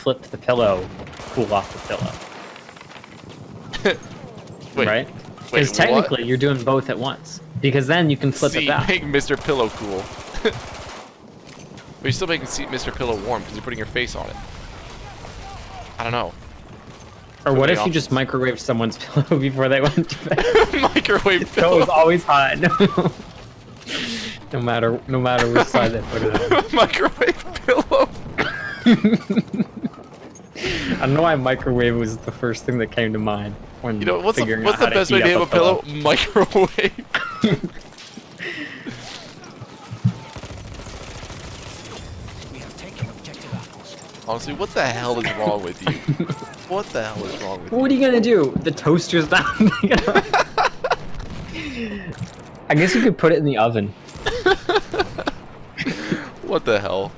flip the pillow, cool off the pillow. Wait, Right? wait, Because technically you're doing both at once. Because then you can flip See, it back. make Mr. Pillow cool. But you're still making Mr. Pillow warm because you're putting your face on it. I don't know. Or what if off. you just microwave someone's pillow before they went to bed? Microwave So pillow. it's always hot. no matter which side they put it on. Microwave pillow. I don't know why microwave was the first thing that came to mind when You know, what's figuring the out how best way to heat have a up pillow? Microwave. We have taken objective apples. Honestly, what the hell is wrong with you? What the hell is wrong with you? What are you gonna do? The toaster's not big enough. I guess you could put it in the oven. What the hell?